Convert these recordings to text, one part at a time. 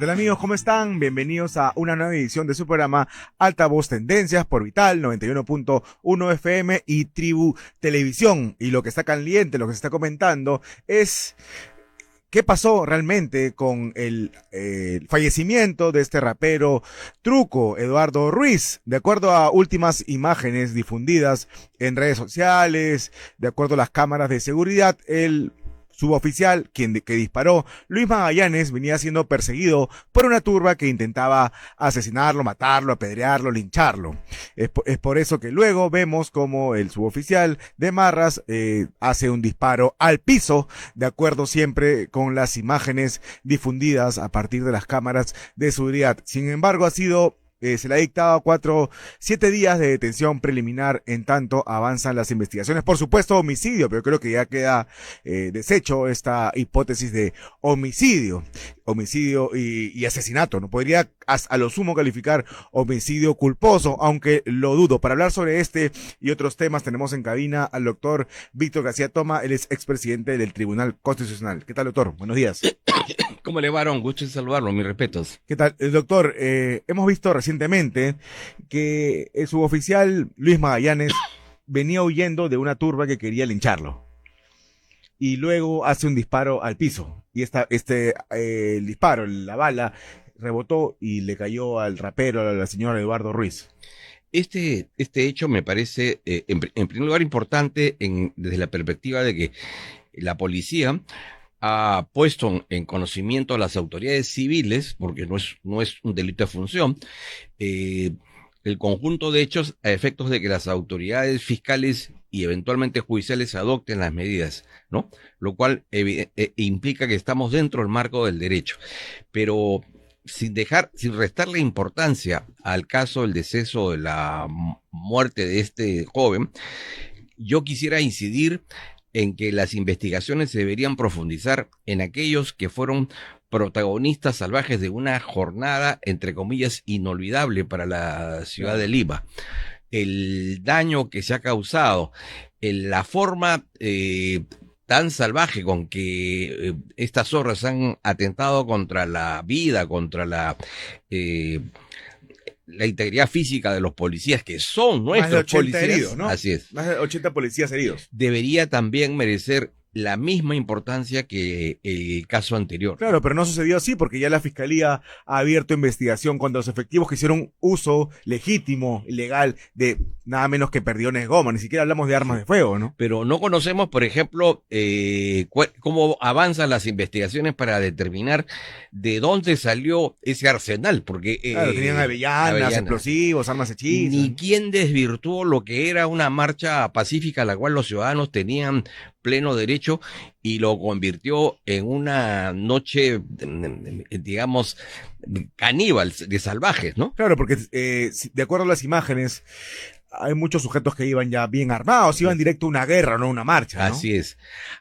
tal amigos? ¿Cómo están? Bienvenidos a una nueva edición de su programa Altavoz Tendencias por Vital 91.1 FM y Tribu Televisión. Y lo que está caliente, lo que se está comentando es qué pasó realmente con el fallecimiento de este rapero Truco, Eduardo Ruiz. De acuerdo a últimas imágenes difundidas en redes sociales, de acuerdo a las cámaras de seguridad, el suboficial que disparó, Luis Magallanes, venía siendo perseguido por una turba que intentaba asesinarlo, matarlo, apedrearlo, lincharlo. Es por eso que luego vemos como el suboficial de Marras hace un disparo al piso, de acuerdo siempre con las imágenes difundidas a partir de las cámaras de seguridad. Sin embargo, se le ha dictado 7 días de detención preliminar en tanto avanzan las investigaciones. Por supuesto, homicidio, pero creo que ya queda deshecho esta hipótesis de homicidio y asesinato. No podría a lo sumo calificar homicidio culposo, aunque lo dudo. Para hablar sobre este y otros temas tenemos en cabina al doctor Víctor García Toma, él es expresidente del Tribunal Constitucional. ¿Qué tal, doctor? Buenos días. ¿Cómo le va, Aaron? Gusto en saludarlo, mis respetos. ¿Qué tal, doctor? Hemos visto recientemente que el suboficial Luis Magallanes venía huyendo de una turba que quería lincharlo. Y luego hace un disparo al piso. Y el disparo, la bala, rebotó y le cayó al rapero, al señor Eduardo Ruiz. Este hecho me parece, en primer lugar, importante desde la perspectiva de que la policía ha puesto en conocimiento a las autoridades civiles, porque no es un delito de función, el conjunto de hechos a efectos de que las autoridades fiscales y eventualmente judiciales adopten las medidas, ¿no? Lo cual implica que estamos dentro del marco del derecho. Pero sin restarle importancia al caso del deceso, de la muerte de este joven, yo quisiera incidir en que las investigaciones se deberían profundizar en aquellos que fueron protagonistas salvajes de una jornada, entre comillas, inolvidable para la ciudad de Lima. El daño que se ha causado, la forma tan salvaje con que estas zorras han atentado contra la vida, contra la integridad física de los policías, que son nuestros policías, heridos, ¿no? Así es. Más de 80 policías heridos. Debería también merecer la misma importancia que el caso anterior. Claro, pero no sucedió así porque ya la Fiscalía ha abierto investigación contra los efectivos que hicieron uso legítimo y legal de nada menos que perdiones de goma. Ni siquiera hablamos de armas de fuego, ¿no? Pero no conocemos, por ejemplo, cómo avanzan las investigaciones para determinar de dónde salió ese arsenal, porque claro, tenían avellanas, explosivos, armas hechizas. Ni quién desvirtuó lo que era una marcha pacífica a la cual los ciudadanos tenían pleno derecho y lo convirtió en una noche, digamos, caníbal, de salvajes, ¿no? Claro, porque de acuerdo a las imágenes, hay muchos sujetos que iban ya bien armados, iban directo a una guerra, no a una marcha, ¿no? Así es.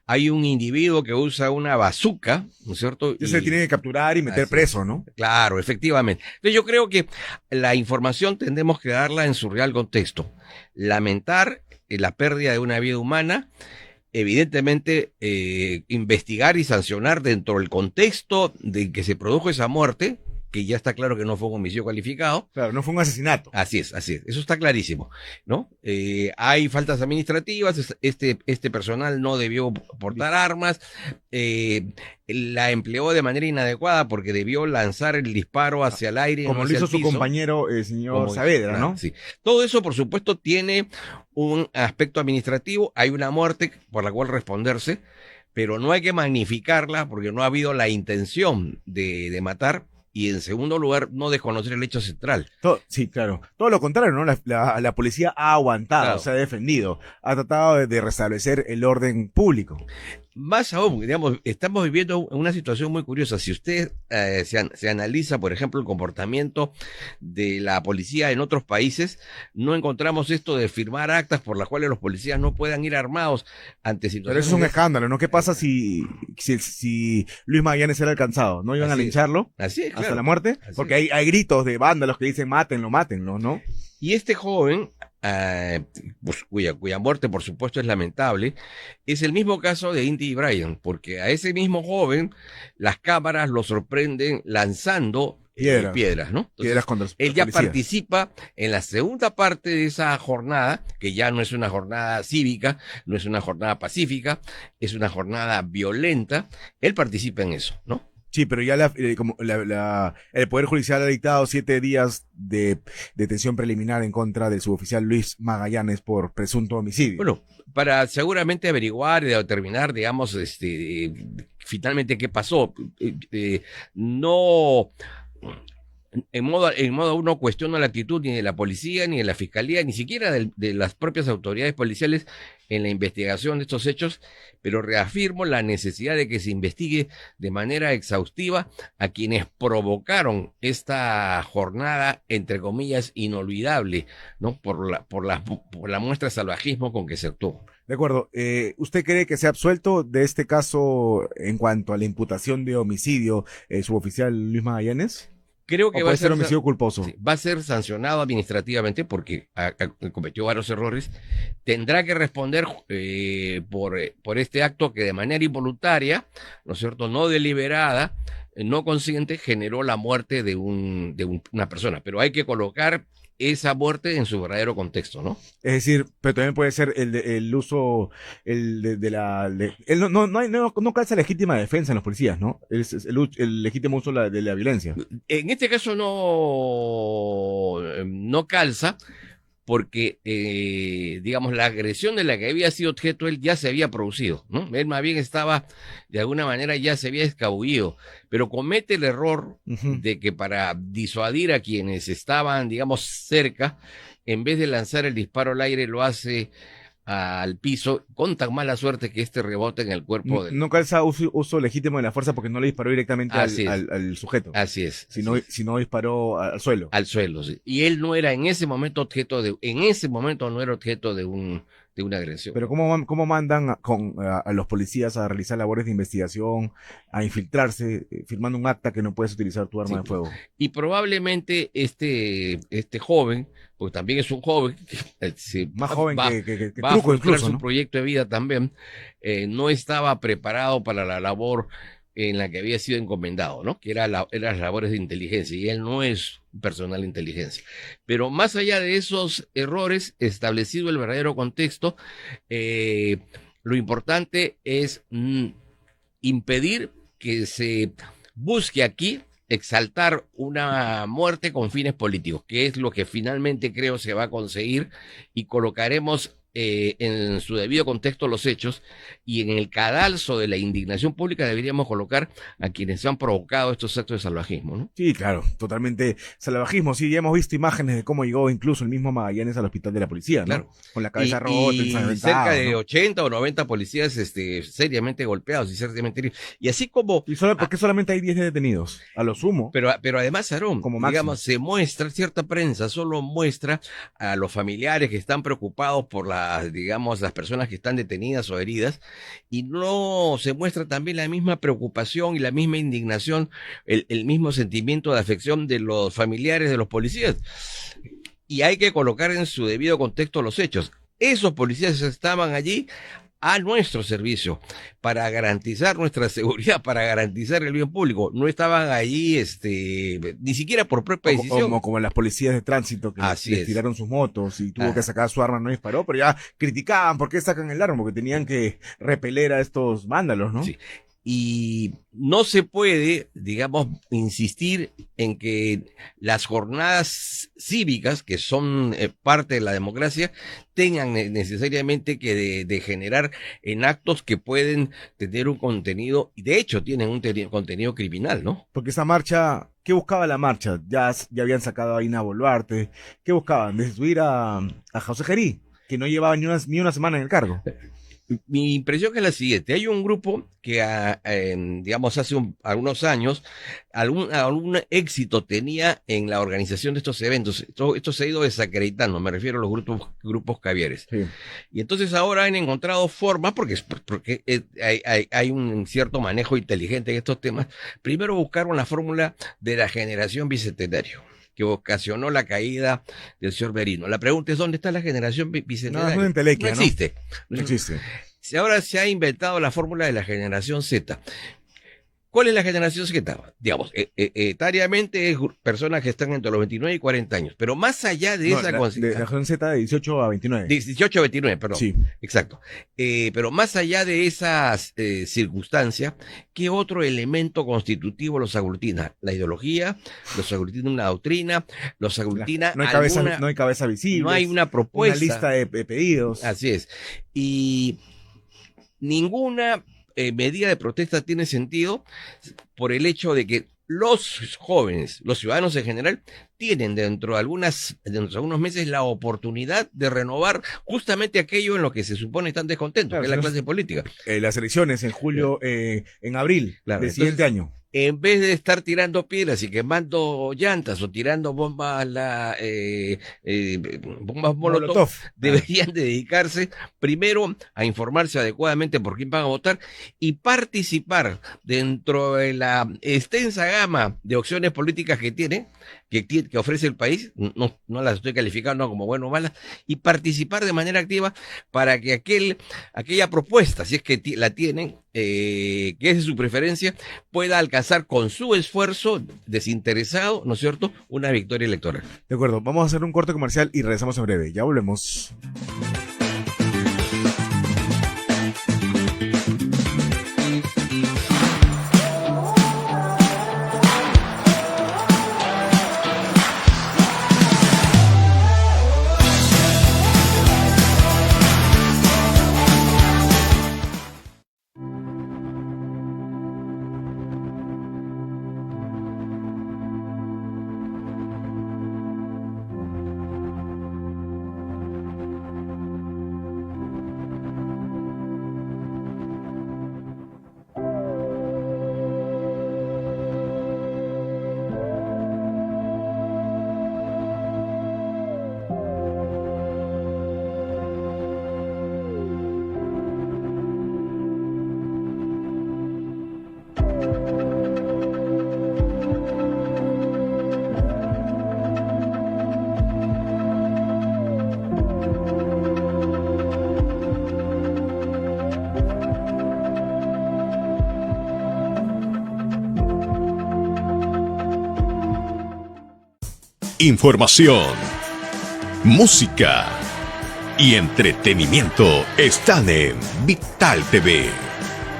Hay un individuo que usa una bazuca, ¿no es cierto? Y se tiene que capturar y meter preso, ¿no? Claro, efectivamente. Entonces yo creo que la información tendremos que darla en su real contexto. Lamentar la pérdida de una vida humana, evidentemente investigar y sancionar dentro del contexto de que se produjo esa muerte, que ya está claro que no fue un homicidio calificado. Claro, no fue un asesinato. Así es, eso está clarísimo, ¿no? Hay faltas administrativas, este personal no debió portar armas, la empleó de manera inadecuada porque debió lanzar el disparo hacia el aire. Como no lo hizo su compañero, el señor Saavedra, ¿no? Sí. Todo eso, por supuesto, tiene un aspecto administrativo, hay una muerte por la cual responderse, pero no hay que magnificarla porque no ha habido la intención de matar. Y en segundo lugar, no desconocer el hecho central. Sí, claro. Todo lo contrario, ¿no? La policía ha aguantado, claro, se ha defendido, ha tratado de restablecer el orden público. Más aún, digamos, estamos viviendo una situación muy curiosa. Si usted se analiza, por ejemplo, el comportamiento de la policía en otros países, no encontramos esto de firmar actas por las cuales los policías no puedan ir armados ante situaciones. Pero eso es un escándalo, ¿no? ¿Qué pasa si Luis Magallanes era alcanzado? ¿No iban a lincharlo? Así es, hasta la muerte. Porque hay gritos de vándalos que dicen mátenlo, ¿no? Y este joven pues, cuya muerte por supuesto es lamentable, es el mismo caso de Indy Bryan, porque a ese mismo joven las cámaras lo sorprenden lanzando piedras, ¿no? Entonces, piedras contra los él ya policías. participa en la segunda parte de esa jornada, que ya no es una jornada cívica, no es una jornada pacífica, es una jornada violenta. Él participa en eso, ¿no? Sí, pero ya el Poder Judicial ha dictado 7 días de detención preliminar en contra del suboficial Luis Magallanes por presunto homicidio. Bueno, para seguramente averiguar y determinar, digamos, finalmente qué pasó. No, en modo uno cuestiona la actitud ni de la policía, ni de la fiscalía, ni siquiera de las propias autoridades policiales en la investigación de estos hechos, pero reafirmo la necesidad de que se investigue de manera exhaustiva a quienes provocaron esta jornada, entre comillas, inolvidable, ¿no? Por la muestra de salvajismo con que se actuó. De acuerdo. ¿Usted cree que se ha absuelto de este caso en cuanto a la imputación de homicidio el suboficial Luis Magallanes? Creo ¿O que va puede a ser ser, homicidio culposo? sí, va a ser sancionado administrativamente porque cometió varios errores. Tendrá que responder por este acto que de manera involuntaria, ¿no es cierto?, no deliberada, no consciente, generó la muerte de una persona. Pero hay que colocar esa muerte en su verdadero contexto, ¿no? Es decir, pero también puede ser el uso, no calza legítima defensa en los policías, ¿no? Es el legítimo uso de la violencia. En este caso no calza, porque, digamos, la agresión de la que había sido objeto él ya se había producido, ¿no? Él más bien estaba, de alguna manera, ya se había escabullido, pero comete el error de que para disuadir a quienes estaban, digamos, cerca, en vez de lanzar el disparo al aire, lo hace al piso con tan mala suerte que este rebota en el cuerpo del... No calza uso legítimo de la fuerza porque no le disparó directamente Así es. al sujeto, Así es. sino disparó al suelo. Al suelo, sí. Y él no era en ese momento no era objeto de una agresión. Pero ¿cómo mandan a los policías a realizar labores de investigación, a infiltrarse, firmando un acta que no puedes utilizar tu arma Sí. de fuego? Y probablemente este joven, porque también es un joven, Más joven va que a Truco frustrar incluso, su ¿no? proyecto de vida también, no estaba preparado para la labor en la que había sido encomendado, ¿no? Que eran las labores de inteligencia, y él no es personal de inteligencia. Pero más allá de esos errores, establecido el verdadero contexto, lo importante es impedir que se busque aquí exaltar una muerte con fines políticos, que es lo que finalmente creo se va a conseguir, y colocaremos en su debido contexto los hechos, y en el cadalso de la indignación pública deberíamos colocar a quienes han provocado estos actos de salvajismo, ¿no? Sí, claro, totalmente salvajismo. Sí, ya hemos visto imágenes de cómo llegó incluso el mismo Magallanes al hospital de la policía, ¿no? Claro. Con la cabeza rota, Y ensangrentada, cerca de ¿no? 80 o 90 policías seriamente golpeados y seriamente heridos. Y así como... ¿Por qué solamente hay 10 detenidos? A lo sumo. Pero además, Aarón, Como máximo. digamos, se muestra, cierta prensa solo muestra a los familiares que están preocupados por las personas que están detenidas o heridas, y no se muestra también la misma preocupación y la misma indignación, el mismo sentimiento de afección de los familiares de los policías. Y hay que colocar en su debido contexto los hechos. Esos policías estaban allí a nuestro servicio, para garantizar nuestra seguridad, para garantizar el bien público. No estaban allí, ni siquiera por propia decisión. Como las policías de tránsito que les tiraron sus motos y tuvo que sacar su arma, no disparó, pero ya criticaban por qué sacan el arma, porque tenían que repeler a estos vándalos, ¿no? Sí. Y no se puede, digamos, insistir en que las jornadas cívicas, que son parte de la democracia, tengan necesariamente que degenerar en actos que pueden tener un contenido, y de hecho tienen un contenido criminal, ¿no? Porque esa marcha, ¿qué buscaba la marcha? Ya habían sacado a Ina Boluarte. ¿Qué buscaban? Destituir a José Gerí, que no llevaba ni una semana en el cargo. Mi impresión es la siguiente: hay un grupo que, digamos, hace algunos años algún éxito tenía en la organización de estos eventos. Esto se ha ido desacreditando, me refiero a los grupos cavieres. Sí. Y entonces ahora han encontrado formas, porque hay un cierto manejo inteligente en estos temas. Primero buscaron la fórmula de la generación bicentenario. que ocasionó la caída del señor Merino. La pregunta es, ¿dónde está la generación No, bicentenaria? es una entelequia, No existe. No existe. Si ahora se ha inventado la fórmula de la generación Z. ¿Cuál es la generación Z? Digamos, etariamente es personas que están entre los 29 y 40 años, pero más allá de No, esa de la generación Z de 18 a 29. 18 a 29, perdón. Sí. Exacto. Pero más allá de esas circunstancias, ¿qué otro elemento constitutivo los aglutina? La ideología, los aglutina una doctrina, los aglutina No hay cabeza visible. no hay una propuesta. Una lista de pedidos. Así es. Y ninguna medida de protesta tiene sentido por el hecho de que los jóvenes, los ciudadanos en general, tienen dentro de algunos meses la oportunidad de renovar justamente aquello en lo que se supone están descontentos, Claro, que es la clase política. Las elecciones en julio, en abril Claro, del siguiente año. En vez de estar tirando piedras y quemando llantas o tirando bombas, bombas molotov, deberían dedicarse primero a informarse adecuadamente por quién van a votar y participar dentro de la extensa gama de opciones políticas que tiene, que ofrece el país, no las estoy calificando como buenas o malas, y participar de manera activa para que aquella propuesta, si es que la tienen, que es de su preferencia, pueda alcanzar con su esfuerzo desinteresado, ¿no es cierto?, una victoria electoral. De acuerdo, vamos a hacer un corte comercial y regresamos en breve. Ya volvemos. Información, música y entretenimiento están en Vital TV.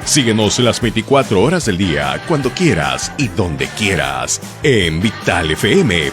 Síguenos las 24 horas del día, cuando quieras y donde quieras, en vitalfm.pe.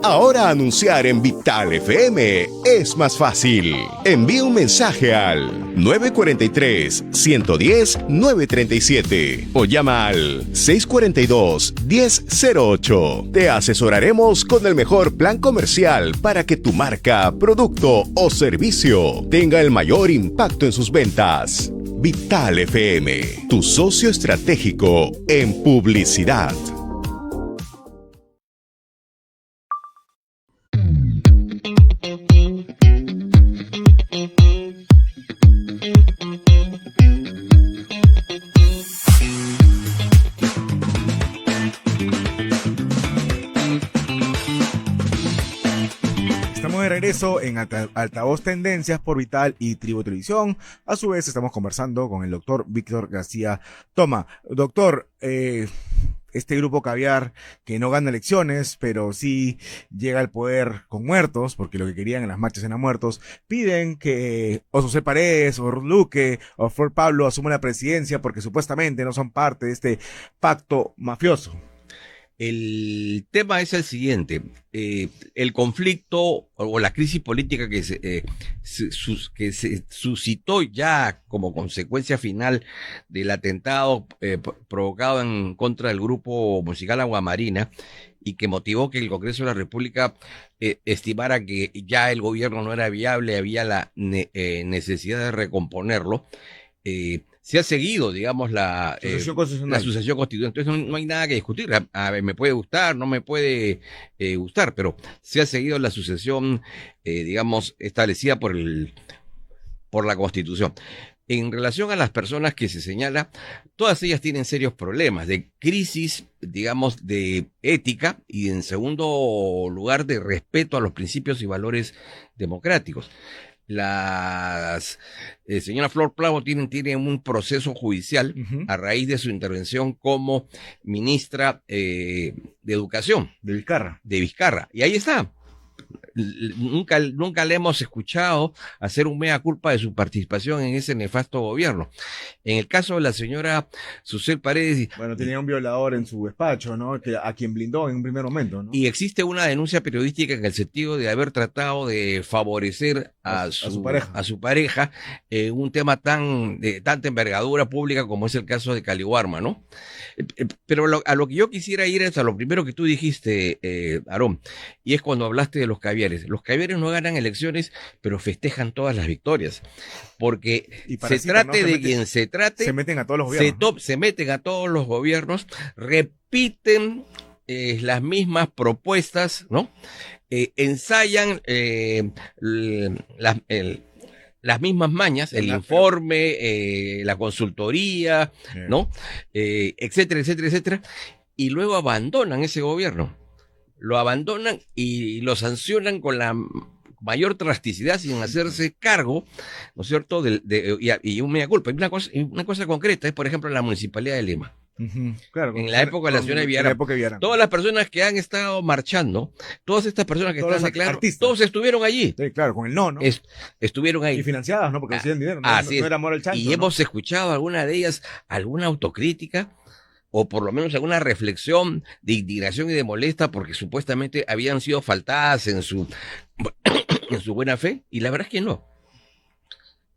Ahora anunciar en Vital FM es más fácil. Envía un mensaje al 943-110-937 o llama al 642-1008. Te asesoraremos con el mejor plan comercial para que tu marca, producto o servicio tenga el mayor impacto en sus ventas. Vital FM, tu socio estratégico en publicidad. Estamos de regreso en Altavoz Tendencias por Vital y Tribu Televisión. A su vez estamos conversando con el doctor Víctor García Toma. Doctor, este grupo caviar que no gana elecciones, pero sí llega al poder con muertos, porque lo que querían en las marchas eran muertos, piden que o José Paredes, o Luque, o Flor Pablo asuman la presidencia porque supuestamente no son parte de este pacto mafioso. El tema es el siguiente, el conflicto o la crisis política que se suscitó ya como consecuencia final del atentado provocado en contra del grupo musical Aguamarina y que motivó que el Congreso de la República estimara que ya el gobierno no era viable, había la necesidad de recomponerlo. Se ha seguido, digamos, la sucesión constitucional. Entonces no hay nada que discutir. A ver, me puede gustar, no me puede gustar, pero se ha seguido la sucesión, digamos, establecida por por la Constitución. En relación a las personas que se señala, todas ellas tienen serios problemas de crisis, digamos, de ética y en segundo lugar de respeto a los principios y valores democráticos. La señora Flor Plavo tiene un proceso judicial a raíz de su intervención como ministra de Educación. De Vizcarra. Y ahí está. Nunca le hemos escuchado hacer un mea culpa de su participación en ese nefasto gobierno. En el caso de la señora Susel Paredes... Bueno, tenía un violador en su despacho, ¿no? A quien blindó en un primer momento, ¿no? Y existe una denuncia periodística en el sentido de haber tratado de favorecer a su pareja en un tema de tanta envergadura pública como es el caso de Caliwarma, ¿no? Pero a lo que yo quisiera ir es a lo primero que tú dijiste, Aarón, y es cuando hablaste de los caviares. Los caviares no ganan elecciones, pero festejan todas las victorias. Porque se trate de quien se trate, se meten a todos los gobiernos. Se meten a todos los gobiernos, repiten las mismas propuestas, ¿no? Ensayan las mismas mañas, el informe, la consultoría, ¿no? Etcétera, etcétera, etcétera. Y luego abandonan ese gobierno. Lo abandonan y lo sancionan con la mayor trasticidad sin hacerse cargo, ¿no es cierto? Y un mea culpa. Una cosa concreta es, por ejemplo, la Municipalidad de Lima. Claro, en la época de la señora Villarán. Todas las personas que han estado marchando, todas estas personas que están declarando, todos estuvieron allí. Sí, claro, con el no. Estuvieron ahí. Y financiadas, ¿no? Porque recibían dinero. No era amor al chancho. Y hemos escuchado alguna de ellas, alguna autocrítica, o por lo menos alguna reflexión de indignación y de molesta, porque supuestamente habían sido faltadas en su buena fe, y la verdad es que no.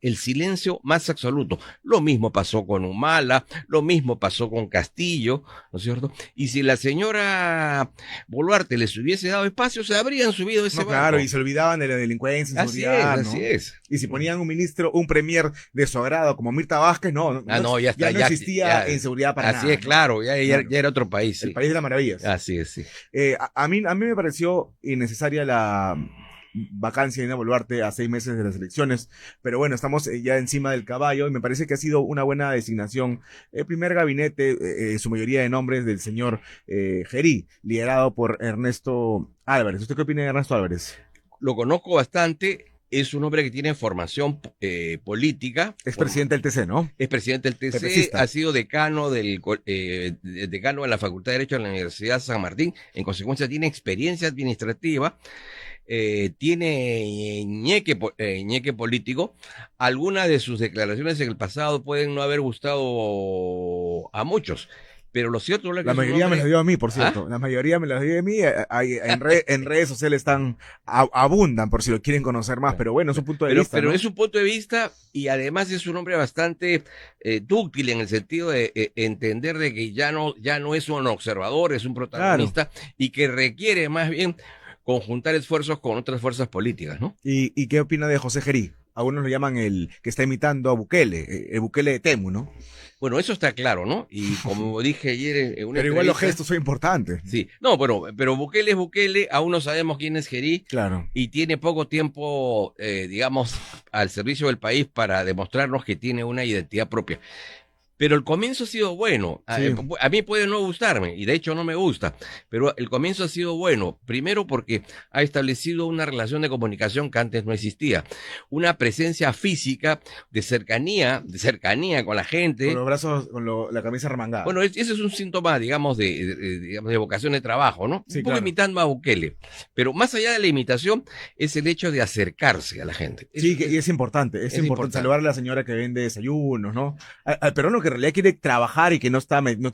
El silencio más absoluto. Lo mismo pasó con Humala, lo mismo pasó con Castillo, ¿no es cierto? Y si la señora Boluarte les hubiese dado espacio, se habrían subido ese barco. Claro, y se olvidaban de la delincuencia, inseguridad, así es. Y si ponían un premier de su agrado, como Mirta Vázquez, no existía inseguridad para nada. Así es, claro, ya era otro país. El país de las maravillas. Así es, sí. A mí me pareció innecesaria la vacancia de Dina Boluarte a 6 meses de las elecciones, pero bueno, estamos ya encima del caballo y me parece que ha sido una buena designación. El primer gabinete, su mayoría de nombres del señor Gerí, liderado por Ernesto Álvarez. ¿Usted qué opina de Ernesto Álvarez? Lo conozco bastante. Es un hombre que tiene formación política. Es presidente del TC, ¿no? Es presidente del TC, Pepecista. Ha sido decano decano de la Facultad de Derecho de la Universidad San Martín. En consecuencia, tiene experiencia administrativa. Tiene ñeque político. Algunas de sus declaraciones en el pasado pueden no haber gustado a muchos, pero lo cierto es que la mayoría me las dio a mí, por cierto. La mayoría me las dio a mí. En redes sociales abundan, por si lo quieren conocer más, pero bueno, es un punto de vista. Pero ¿no? es un punto de vista y además es un hombre bastante dúctil en el sentido de entender de que ya no es un observador, es un protagonista, claro, y que requiere más bien conjuntar esfuerzos con otras fuerzas políticas, ¿no? ¿Y qué opina de José Gerí? Algunos lo llaman el que está imitando a Bukele, el Bukele de Temu, ¿no? Bueno, eso está claro, ¿no? Y como dije ayer en una Pero igual los gestos son importantes. Sí, no, pero Bukele es Bukele, aún no sabemos quién es Gerí. Claro. Y tiene poco tiempo, digamos, al servicio del país para demostrarnos que tiene una identidad propia. Pero el comienzo ha sido bueno. Sí. A mí puede no gustarme, y de hecho no me gusta, pero el comienzo ha sido bueno. Primero porque ha establecido una relación de comunicación que antes no existía. Una presencia física de cercanía con la gente. Con los brazos, la camisa remangada. Bueno, ese es un síntoma, digamos, de vocación de trabajo, ¿no? Sí, un poco imitando a Bukele. Pero más allá de la imitación, es el hecho de acercarse a la gente. Sí, y es importante. Es importante saludar a la señora que vende desayunos, ¿no? Al peruano que en realidad quiere trabajar y que no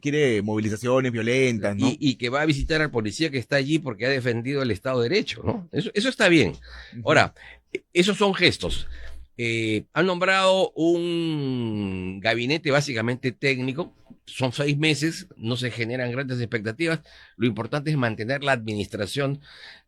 quiere movilizaciones violentas, ¿no? Y que va a visitar al policía que está allí porque ha defendido el Estado de Derecho, ¿no? Eso está bien. Ahora, esos son gestos. Han nombrado un gabinete básicamente técnico. Son 6 meses, no se generan grandes expectativas. Lo importante es mantener la administración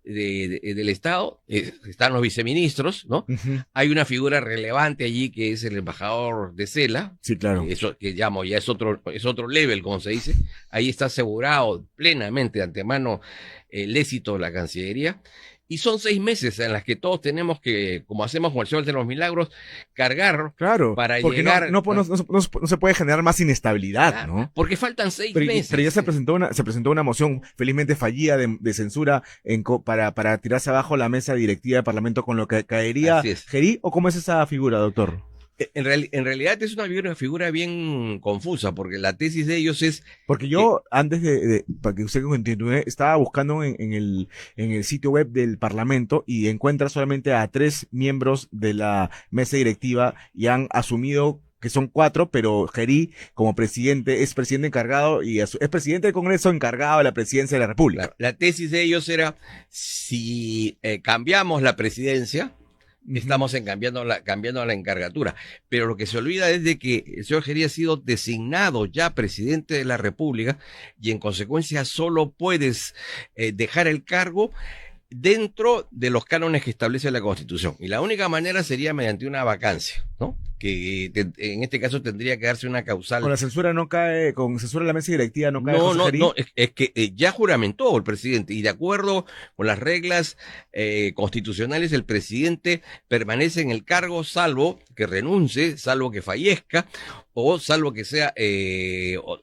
del Estado. Están los viceministros, ¿no? Hay una figura relevante allí que es el embajador de Cela. Sí, claro. Eso que llamo ya es otro level, como se dice. Ahí está asegurado plenamente de antemano el éxito de la Cancillería. Y son 6 meses en las que todos tenemos que, como hacemos con el Sol de los Milagros, cargar Claro, para porque llegar. no se puede generar más inestabilidad, Claro, ¿no? porque faltan 6 Pero, meses. pero ya se presentó una moción felizmente fallida de censura para tirarse abajo la mesa directiva del Parlamento, con lo que caería Así es. Gerí, ¿o cómo es esa figura, doctor? En realidad es una figura bien confusa, porque la tesis de ellos es Porque yo, antes para que usted continúe, estaba buscando en el sitio web del Parlamento y encuentra solamente a 3 miembros de la mesa directiva y han asumido que son 4, pero Gerí, como presidente, es presidente encargado y es presidente del Congreso encargado de la presidencia de la República. la tesis de ellos era, si cambiamos la presidencia, estamos cambiando la encargatura. Pero lo que se olvida es de que el señor Gerí ha sido designado ya presidente de la República y en consecuencia solo puedes dejar el cargo dentro de los cánones que establece la Constitución. Y la única manera sería mediante una vacancia, ¿no? Que en este caso tendría que darse una causal. Con la censura no cae, con censura en la mesa directiva no cae. No, es que ya juramentó el presidente y de acuerdo con las reglas constitucionales el presidente permanece en el cargo salvo que renuncie, salvo que fallezca o salvo que sea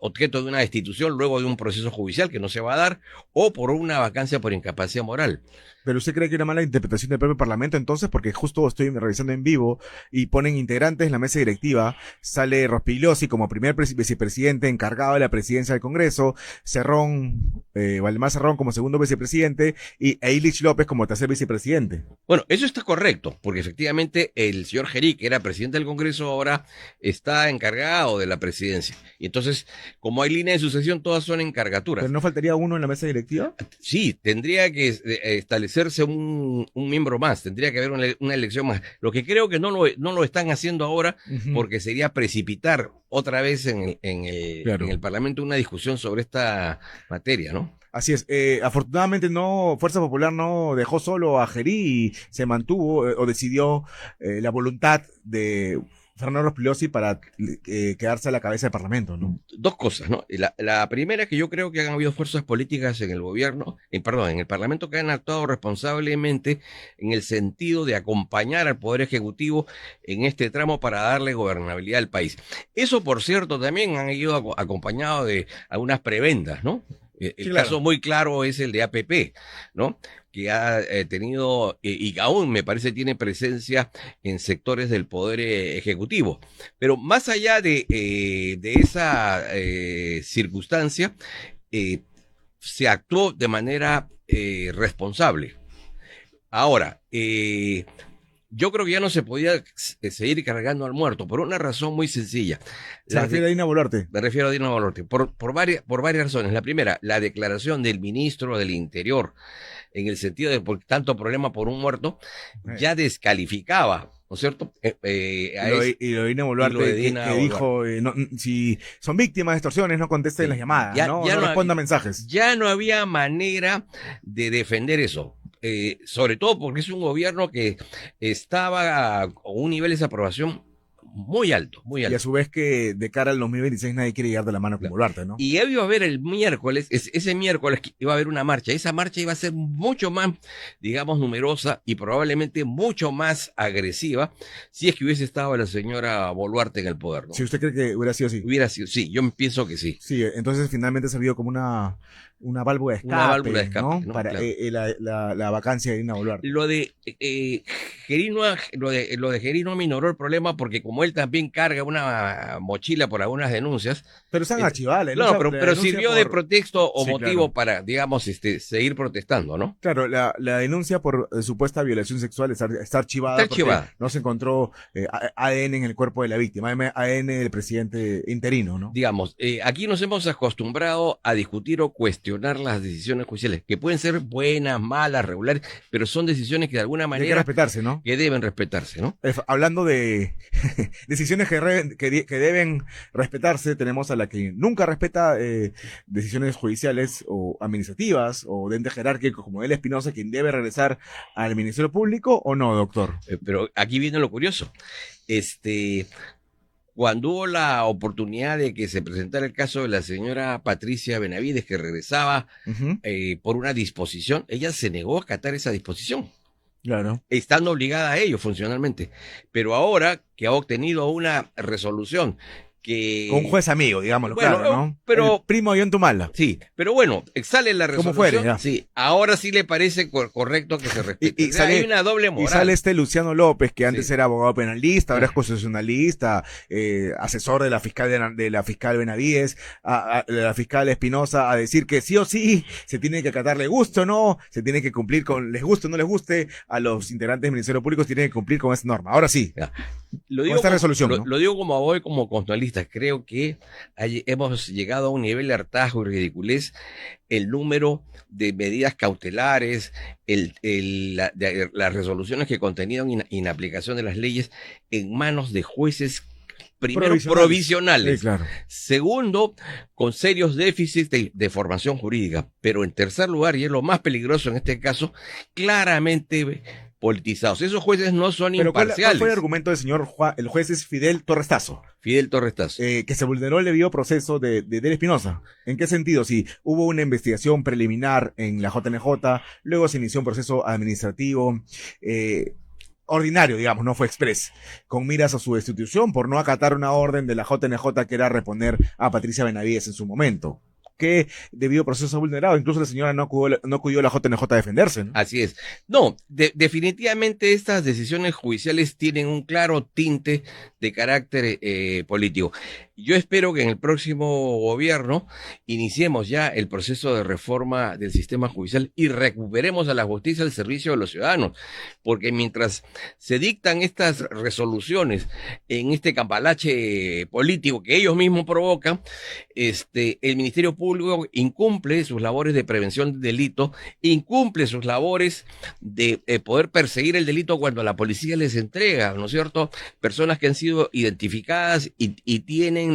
objeto de una destitución luego de un proceso judicial que no se va a dar o por una vacancia por incapacidad moral. Pero usted cree que una mala interpretación del propio Parlamento entonces, porque justo estoy revisando en vivo y ponen integrantes en la mesa directiva, sale Rospigliosi como primer vicepresidente encargado de la presidencia del Congreso, Cerrón, Valdemar Cerrón como segundo vicepresidente y Eilich López como tercer vicepresidente. Bueno, eso está correcto, porque efectivamente el señor Gerí, que era presidente del Congreso, ahora está encargado de la presidencia. Y entonces, como hay línea de sucesión, todas son encargaturas. ¿Pero no faltaría uno en la mesa directiva? Sí, tendría que establecerse un miembro más, tendría que haber una elección más. Lo que creo que no lo están haciendo ahora, porque sería precipitar otra vez en el Parlamento una discusión sobre esta materia, ¿no? Así es. Afortunadamente Fuerza Popular no dejó solo a Gerí y se mantuvo o decidió la voluntad de Fernando Rospigliosi para quedarse a la cabeza del Parlamento, ¿no? Dos cosas, ¿no? La primera es que yo creo que han habido fuerzas políticas en el gobierno, en el Parlamento, que han actuado responsablemente en el sentido de acompañar al Poder Ejecutivo en este tramo para darle gobernabilidad al país. Eso, por cierto, también han ido acompañado de algunas prebendas, ¿no? El caso muy claro es el de APP, ¿no? Que ha tenido y aún me parece tiene presencia en sectores del Poder Ejecutivo. Pero más allá de esa circunstancia, se actuó de manera responsable. Ahora, yo creo que ya no se podía seguir cargando al muerto, por una razón muy sencilla. ¿Se refiere a Dina Boluarte? Me refiero a Dina Boluarte, por varias razones. La primera, la declaración del ministro del Interior, en el sentido de por tanto problema por un muerto, ya descalificaba, ¿no es cierto? Y lo de Dina Boluarte, que dijo, si son víctimas de extorsiones, no contesten las llamadas, no respondan mensajes. Ya no había manera de defender eso. Sobre todo porque es un gobierno que estaba con un nivel de desaprobación muy alto, muy alto. Y a su vez que de cara al 2026 nadie quiere llegar de la mano con Boluarte, ¿no? Y iba a haber el miércoles, ese miércoles iba a haber una marcha. Esa marcha iba a ser mucho más, digamos, numerosa y probablemente mucho más agresiva si es que hubiese estado la señora Boluarte en el poder, ¿no? Si usted cree que hubiera sido así. Hubiera sido, sí, yo pienso que sí. Sí, entonces finalmente se vio como una válvula de escape, una válvula de escape, ¿no? ¿no? Para claro. la vacancia de Dina Boluarte. Lo de Gerí no minoró el problema porque como él también carga una mochila por algunas denuncias. Pero están archivadas. No, pero sirvió de pretexto o motivo para, digamos, seguir protestando, ¿no? Claro, la denuncia por supuesta violación sexual está archivada. Está archivada. No se encontró ADN en el cuerpo de la víctima, ADN del presidente interino, ¿no? Digamos, aquí nos hemos acostumbrado a discutir o cuestionar las decisiones judiciales, que pueden ser buenas, malas, regulares, pero son decisiones que de alguna manera... Hay que respetarse, ¿no? Que deben respetarse, ¿no? Hablando de decisiones que deben respetarse, tenemos a la que nunca respeta decisiones judiciales o administrativas o de ente jerárquico como él, Espinosa, quien debe regresar al Ministerio Público, ¿o no, doctor? Pero aquí viene lo curioso. cuando hubo la oportunidad de que se presentara el caso de la señora Patricia Benavides, que regresaba por una disposición, ella se negó a acatar esa disposición. Claro. Estando obligada a ello funcionalmente. Pero ahora que ha obtenido una resolución que... Con un juez amigo, digámoslo, Bueno, claro, ¿no? pero- El primo de Yontumala. Sí, pero bueno, sale la resolución. Como fuere, ya. Sí, ahora sí le parece correcto que se respete. Y O sea, sale- hay una doble moral. Y sale este Luciano López, que antes Sí. era abogado penalista, ahora es constitucionalista, asesor de la fiscal Benavides, de la fiscal Espinosa, a decir que sí o sí se tiene que acatar, le guste o no, se tiene que cumplir con, les guste o no les guste, a los integrantes del Ministerio Público tienen que cumplir con esta norma. Ahora sí, Lo con esta como- resolución, lo, ¿no? lo digo como abogado y como constitucionalista. Creo que hemos llegado a un nivel de hartazgo y ridiculez. El número de medidas cautelares, las resoluciones que contenían inaplicación de las leyes en manos de jueces, primero provisionales. Sí, claro. Segundo, con serios déficits de formación jurídica. Pero en tercer lugar, y es lo más peligroso en este caso, claramente politizados. Esos jueces no son Pero ¿cuál imparciales. fue el argumento del señor el juez es Fidel Torres Tazo? Fidel Torres Tazo. Que se vulneró el debido proceso de Del Espinosa. ¿En qué sentido? Si hubo una investigación preliminar en la JNJ, luego se inició un proceso administrativo ordinario, digamos, no fue express, con miras a su destitución por no acatar una orden de la JNJ que era reponer a Patricia Benavides en su momento. Que debido proceso vulnerado, incluso la señora no acudió a la JNJ a defenderse, ¿no? Así es. No, definitivamente estas decisiones judiciales tienen un claro tinte de carácter político. Yo espero que en el próximo gobierno iniciemos ya el proceso de reforma del sistema judicial y recuperemos a la justicia al servicio de los ciudadanos, porque mientras se dictan estas resoluciones en este cambalache político que ellos mismos provocan, el Ministerio Público incumple sus labores de prevención del delito, incumple sus labores de poder perseguir el delito cuando la policía les entrega, ¿no es cierto?, personas que han sido identificadas y tienen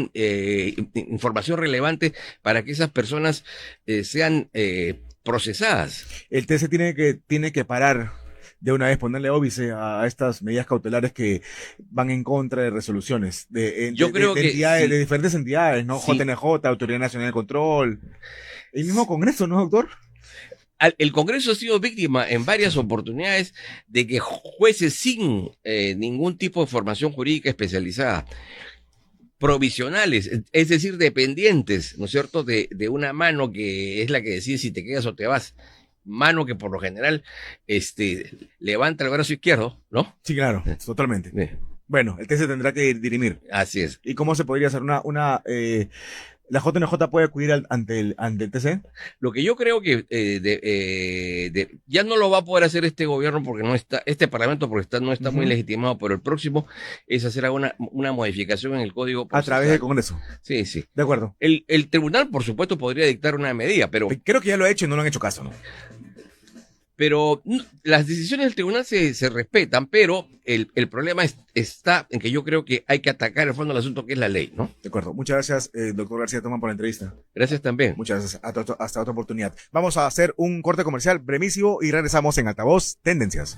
información relevante para que esas personas sean procesadas. El TC tiene que parar de una vez, ponerle óbice a estas medidas cautelares que van en contra de resoluciones Yo creo que entidades, sí. de diferentes entidades, ¿no? Sí. JNJ, Autoridad Nacional de Control, el mismo Congreso, ¿no, doctor? El Congreso ha sido víctima en varias oportunidades de que jueces sin ningún tipo de formación jurídica especializada, provisionales, es decir, dependientes, ¿no es cierto?, de una mano que es la que decide si te quedas o te vas, mano que por lo general levanta el brazo izquierdo, ¿no? Sí, claro, totalmente. Bueno, el TC tendrá que dirimir. Así es. ¿Y cómo se podría hacer la JNJ puede acudir ante el TC? Lo que yo creo que ya no lo va a poder hacer este gobierno porque no está, este parlamento porque no está muy legitimado, pero el próximo es hacer una modificación en el Código Procesal. A través del Congreso. Sí, sí. De acuerdo. El tribunal, por supuesto, podría dictar una medida, pero Creo que ya lo ha hecho y no lo han hecho caso, ¿no? Las decisiones del tribunal se respetan, pero el problema está en que yo creo que hay que atacar el fondo del asunto, que es la ley, ¿no? De acuerdo. Muchas gracias, doctor García Tomán, por la entrevista. Gracias también. Muchas gracias. Hasta otra oportunidad. Vamos a hacer un corte comercial brevísimo y regresamos en Altavoz Tendencias.